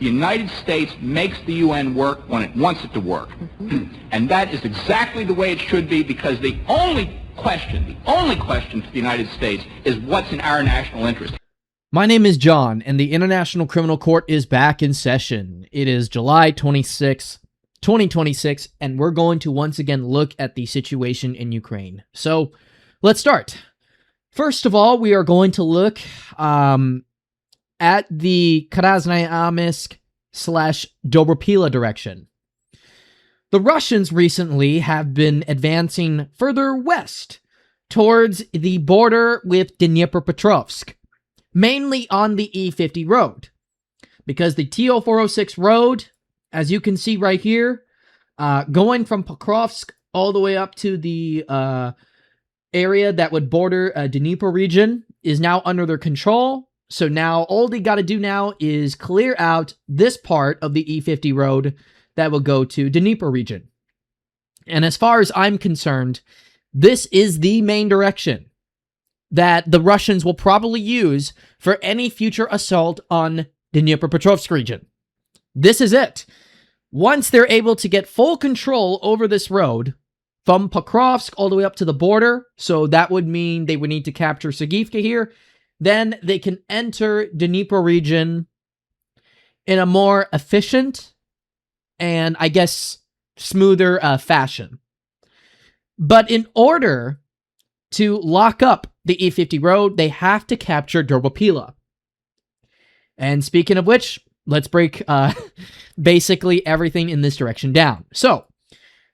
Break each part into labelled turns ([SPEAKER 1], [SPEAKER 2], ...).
[SPEAKER 1] The United States makes the UN work when it wants it to work. And that is exactly the way it should be, because the only question to the United States is what's in our national interest.
[SPEAKER 2] My name is John, and the International Criminal Court is back in session. It is July 26, 2026, and we're going to once again look at the situation in Ukraine. So, let's start. First of all, we are going to look at the Karaznamisk / Doorapila direction. The Russians recently have been advancing further west towards the border with Dnipropetrovsk, mainly on the E50 road, because the TO406 road, as you can see right here, going from Pokrovsk all the way up to the area that would border Dnipro region, is now under their control. So now all they got to do now is clear out this part of the E50 road that will go to Dnipro region. And as far as I'm concerned, this is the main direction that the Russians will probably use for any future assault on Dnipropetrovsk region. This is it. Once they're able to get full control over this road from Pokrovsk all the way up to the border, so that would mean they would need to capture Sergivka here, then they can enter Dnipro region in a more efficient and, I guess, smoother fashion. But in order to lock up the E50 road, they have to capture Doorapila. And speaking of which, let's break basically everything in this direction down. So,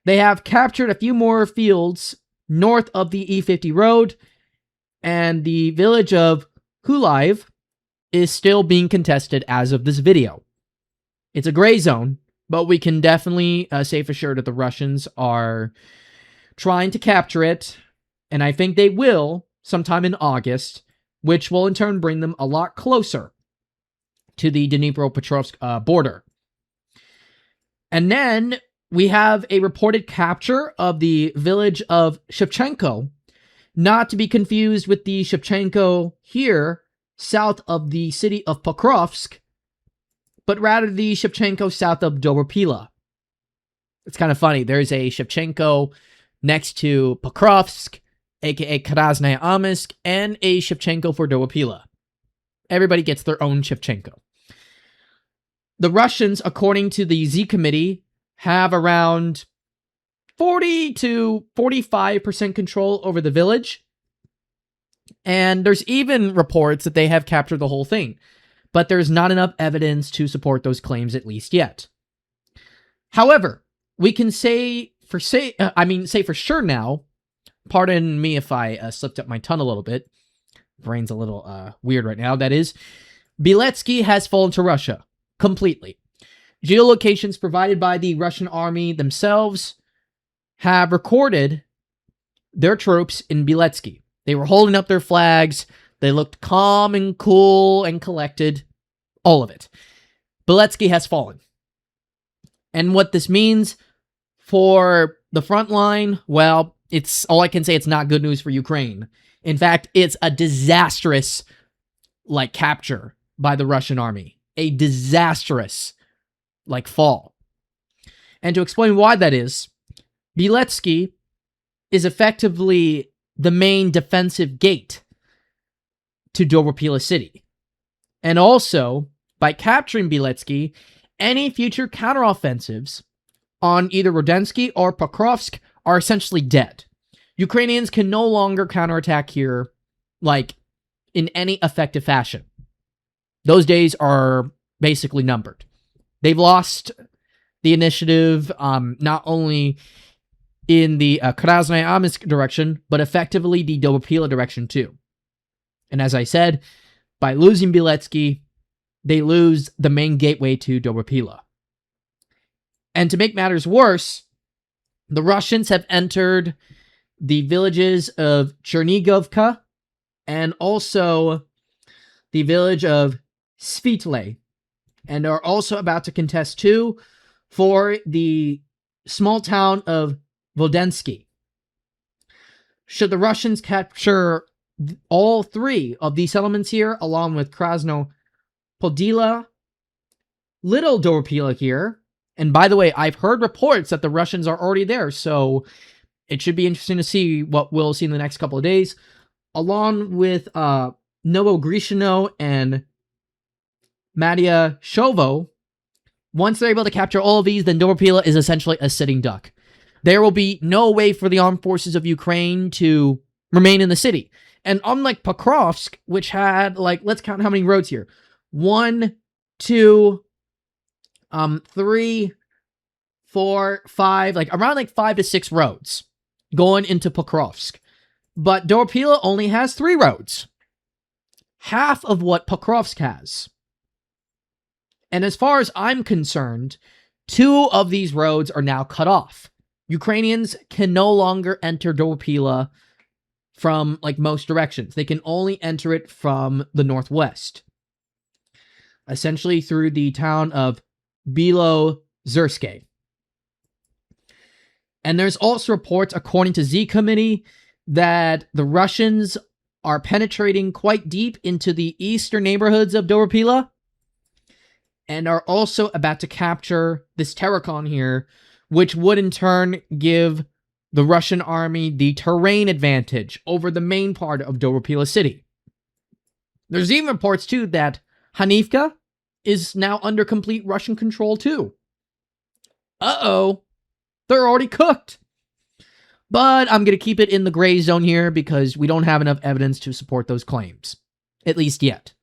[SPEAKER 2] they have captured a few more fields north of the E50 road, and the village of Hulive is still being contested as of this video. It's a gray zone, but we can definitely say for sure that the Russians are trying to capture it, and I think they will sometime in August, which will in turn bring them a lot closer to the Dnipropetrovsk border. And then we have a reported capture of the village of Shevchenko, not to be confused with the Shevchenko here, south of the city of Pokrovsk, but rather the Shevchenko south of Doorapila. It's kind of funny. There's a Shevchenko next to Pokrovsk, aka Karaznamisk, and a Shevchenko for Doorapila. Everybody gets their own Shevchenko. The Russians, according to the Z Committee, have around 40 to 45% control over the village. And there's even reports that they have captured the whole thing. But there's not enough evidence to support those claims, at least yet. However, we can say for sure now, pardon me if I slipped up my tongue a little bit. Brain's a little weird right now. That is, BILYTS'KE has fallen to Russia completely. Geolocations provided by the Russian army themselves have recorded their troops in BILYTS'KE. They were holding up their flags. They looked calm and cool and collected. All of it. BILYTS'KE has fallen. And what this means for the front line, well, it's all I can say, it's not good news for Ukraine. In fact, it's a disastrous, capture by the Russian army. A disastrous, fall. And to explain why that is, BILYTS'KE is effectively the main defensive gate to Doorapila city. And also, by capturing BILYTS'KE, any future counteroffensives on either Rodensky or Pokrovsk are essentially dead. Ukrainians can no longer counterattack here, in any effective fashion. Those days are basically numbered. They've lost the initiative, not only in the Karaznamisk direction, but effectively the Doorapila direction too. And as I said, by losing BILYTS'KE, they lose the main gateway to Doorapila. And to make matters worse, the Russians have entered the villages of Chernigovka and also the village of Svitle, and are also about to contest too for the small town of Voldensky. Should the Russians capture all three of these settlements here, along with Krasnopodila Little Doorapila here. And by the way, I've heard reports that the Russians are already there, so it should be interesting to see what we'll see in the next couple of days. Along with Novogrishino and Matyashovo, once they're able to capture all of these, then Doorapila is essentially a sitting duck. There will be no way for the armed forces of Ukraine to remain in the city. And unlike Pokrovsk, which had, like, let's count how many roads here. 1, 2, 3, 4, 5, like around like 5 to 6 roads going into Pokrovsk. But Doorapila only has 3 roads. Half of what Pokrovsk has. And as far as I'm concerned, 2 of these roads are now cut off. Ukrainians can no longer enter Doorapila from, like, most directions. They can only enter it from the northwest. Essentially through the town of BILYTS'KE. And there's also reports, according to Z Committee, that the Russians are penetrating quite deep into the eastern neighborhoods of Doorapila and are also about to capture this Terracon here, which would in turn give the Russian army the terrain advantage over the main part of Doorapila city. There's even reports, too, that Hanivka is now under complete Russian control, too. Uh-oh. They're already cooked. But I'm going to keep it in the gray zone here because we don't have enough evidence to support those claims. At least yet.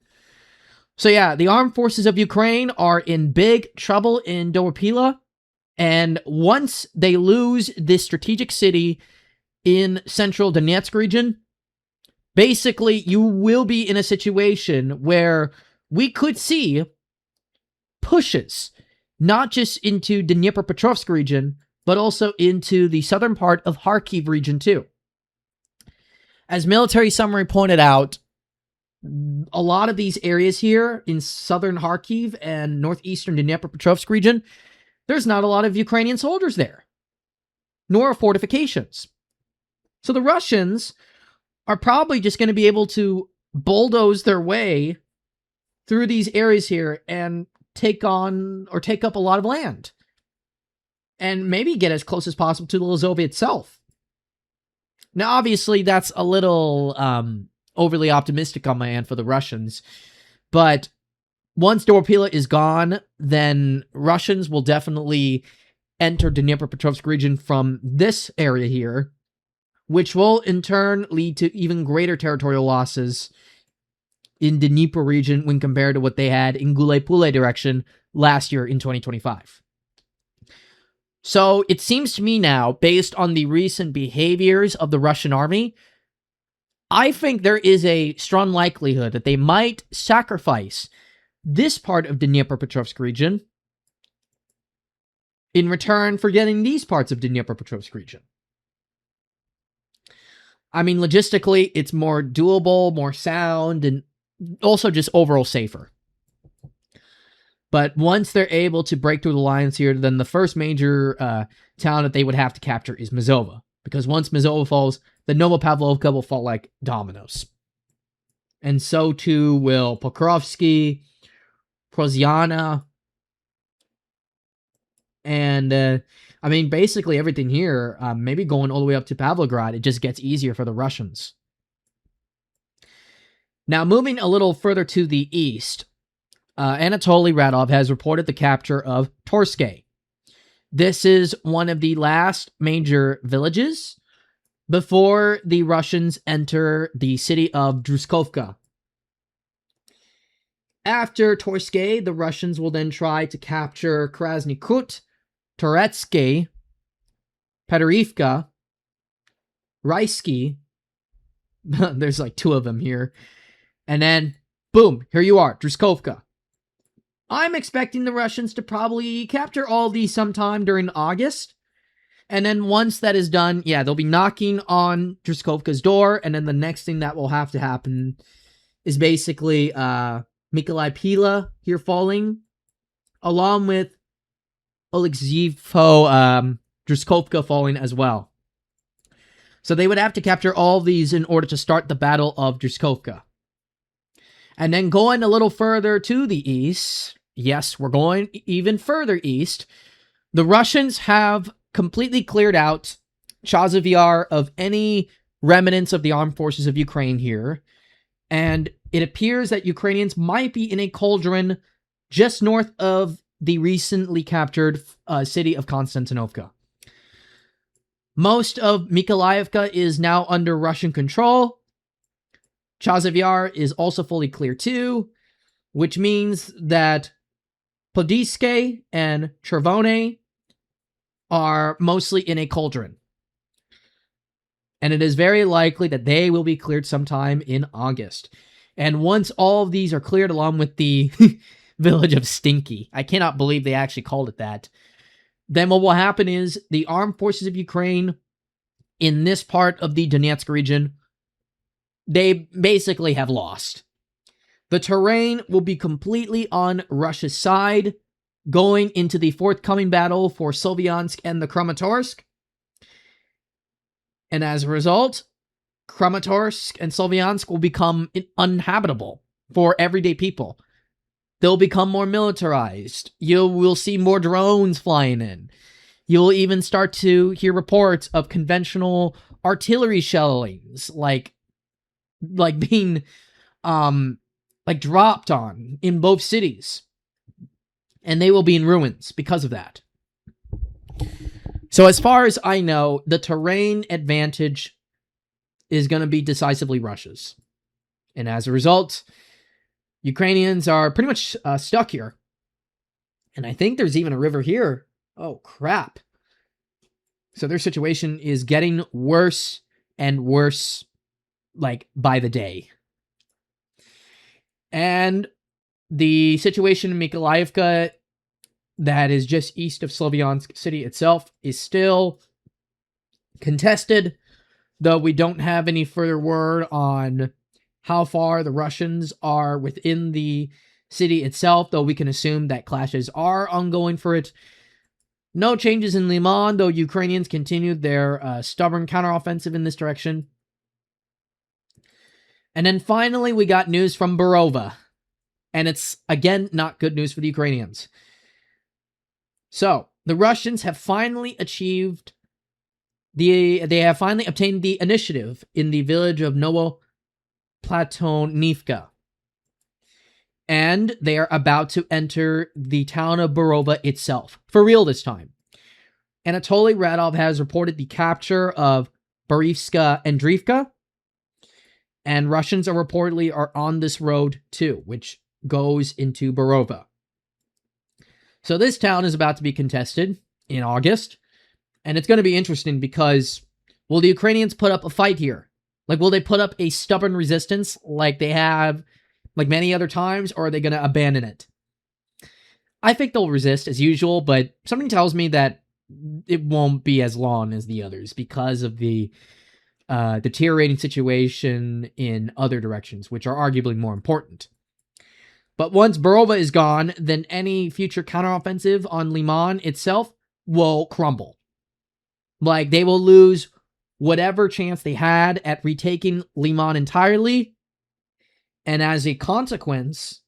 [SPEAKER 2] So yeah, the armed forces of Ukraine are in big trouble in Doorapila. And once they lose this strategic city in central Donetsk region, basically you will be in a situation where we could see pushes, not just into Dnipropetrovsk region, but also into the southern part of Kharkiv region too. As Military Summary pointed out, a lot of these areas here in southern Kharkiv and northeastern Dnipropetrovsk region, there's not a lot of Ukrainian soldiers there, nor fortifications. So the Russians are probably just going to be able to bulldoze their way through these areas here and take on or take up a lot of land. And maybe get as close as possible to the Lozova itself. Now, obviously, that's a little overly optimistic on my end for the Russians. But once Doorapila is gone, then Russians will definitely enter Dnipropetrovsk region from this area here, which will in turn lead to even greater territorial losses in the Dnipro region when compared to what they had in Gulay-Pulay direction last year in 2025. So it seems to me now, based on the recent behaviors of the Russian army, I think there is a strong likelihood that they might sacrifice this part of the Dnipropetrovsk region in return for getting these parts of the Dnipropetrovsk region. I mean, logistically, it's more doable, more sound, and also just overall safer. But once they're able to break through the lines here, then the first major town that they would have to capture is Mazova. Because once Mazova falls, the Novopavlovka will fall like dominoes. And so too will Pokrovsky, Proziana, and I mean, basically everything here, maybe going all the way up to Pavlograd, it just gets easier for the Russians. Now, moving a little further to the east, Anatoly Radov has reported the capture of Torske. This is one of the last major villages before the Russians enter the city of Druskovka. After Torske, the Russians will then try to capture Krasny Kut, Toretske, Peterivka, Rysky. There's like 2 of them here. And then, boom, here you are, Druskovka. I'm expecting the Russians to probably capture all these sometime during August. And then once that is done, yeah, they'll be knocking on Druskovka's door. And then the next thing that will have to happen is basically Mykolaiv here falling, along with Oleksivo Druskovka falling as well. So they would have to capture all these in order to start the Battle of Druskovka. And then going a little further to the east, yes, we're going even further east. The Russians have completely cleared out Chasiv Yar of any remnants of the armed forces of Ukraine here, and it appears that Ukrainians might be in a cauldron just north of the recently captured city of Konstantinovka. Most of Mykolaiivka is now under Russian control. Chasiv Yar is also fully clear too, which means that BILYTS'KE and Chervone are mostly in a cauldron. And it is very likely that they will be cleared sometime in August. And once all of these are cleared, along with the village of Stinky, I cannot believe they actually called it that, then what will happen is the armed forces of Ukraine in this part of the Donetsk region, they basically have lost. The terrain will be completely on Russia's side, going into the forthcoming battle for Slovyansk and the Kramatorsk. And as a result, Kramatorsk and Slovyansk will become uninhabitable for everyday people. They'll become more militarized. You will see more drones flying in. You'll even start to hear reports of conventional artillery shellings, like being dropped on in both cities. And they will be in ruins because of that. So as far as I know, the terrain advantage is going to be decisively Russia's. And as a result, Ukrainians are pretty much stuck here. And I think there's even a river here. Oh, crap. So their situation is getting worse and worse, by the day. And the situation in Mykolaiivka, that is just east of Slovyansk city itself, is still contested, though we don't have any further word on how far the Russians are within the city itself, though we can assume that clashes are ongoing for it. No changes in Leman, though Ukrainians continued their stubborn counteroffensive in this direction. And then finally, we got news from Bova. And it's, again, not good news for the Ukrainians. So, the Russians have finally achieved they have finally obtained the initiative in the village of Novoplatonivka. And they are about to enter the town of Bova itself. For real this time. Anatoly Radov has reported the capture of Borivska and Drivka. And Russians are reportedly on this road too, which goes into Bova. So this town is about to be contested in August. And it's going to be interesting because will the Ukrainians put up a fight here? Will they put up a stubborn resistance like they have many other times, or are they going to abandon it? I think they'll resist as usual, but something tells me that it won't be as long as the others because of the deteriorating situation in other directions, which are arguably more important. But once Bova is gone, then any future counteroffensive on Leman itself will crumble. They will lose whatever chance they had at retaking Leman entirely. And as a consequence,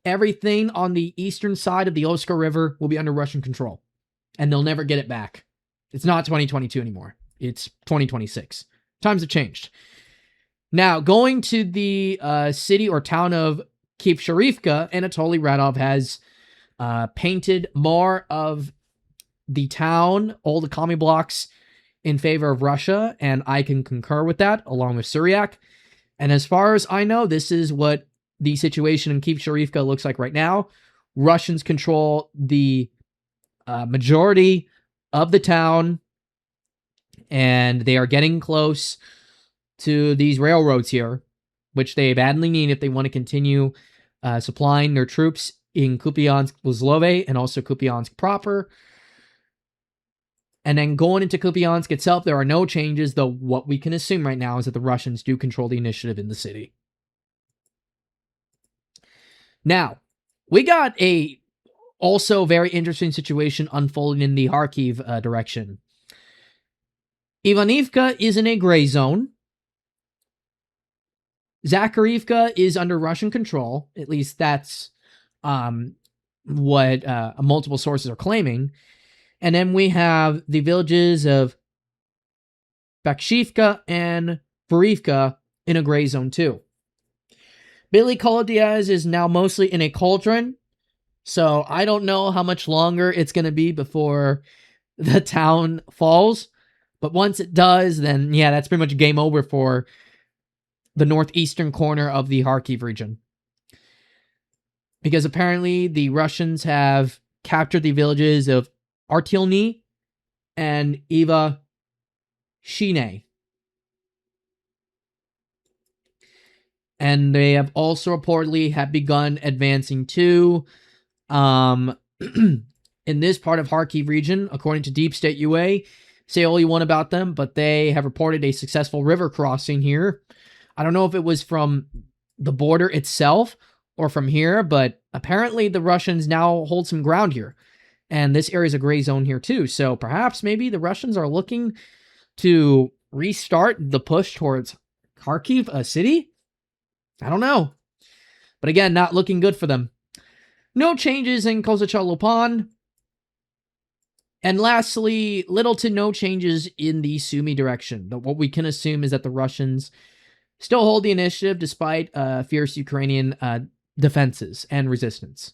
[SPEAKER 2] everything on the eastern side of the Oska River will be under Russian control. And they'll never get it back. It's not 2022 anymore. It's 2026. Times have changed. Now, going to the city or town of Kiev Sharifka, Anatoly Radov has painted more of the town, all the commie blocks, in favor of Russia, and I can concur with that, along with Suryak. And as far as I know, this is what the situation in Kiev Sharifka looks like right now. Russians control the majority of the town, and they are getting close to these railroads here, which they badly need if they want to continue supplying their troops in Kupiansk-Uzlove and also Kupiansk proper. And then going into Kupiansk itself, there are no changes, though what we can assume right now is that the Russians do control the initiative in the city. Now, we got a also very interesting situation unfolding in the Kharkiv direction. Ivanivka is in a gray zone. Zakharivka is under Russian control. At least that's what multiple sources are claiming. And then we have the villages of Bakshivka and Borivka in a gray zone too. BILYTS'KE is now mostly in a cauldron, so I don't know how much longer it's going to be before the town falls. But once it does, then yeah, that's pretty much game over for the northeastern corner of the Kharkiv region. Because apparently the Russians have captured the villages of Artyelny and Iva Shine. And they have also reportedly have begun advancing to in this part of Kharkiv region, according to Deep State UA. Say all you want about them, but they have reported a successful river crossing here. I don't know if it was from the border itself or from here, but apparently the Russians now hold some ground here. And this area is a gray zone here too. So perhaps maybe the Russians are looking to restart the push towards Kharkiv, a city? I don't know. But again, not looking good for them. No changes in Kozacha-Lopan. And lastly, little to no changes in the Sumy direction. But what we can assume is that the Russians still hold the initiative despite fierce Ukrainian defenses and resistance.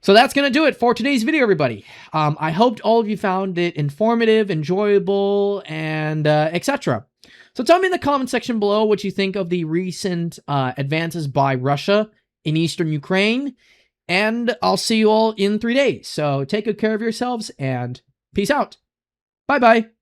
[SPEAKER 2] So that's going to do it for today's video, everybody. I hoped all of you found it informative, enjoyable, and etc. So tell me in the comment section below what you think of the recent advances by Russia in eastern Ukraine. And I'll see you all in 3 days. So take good care of yourselves and peace out. Bye-bye.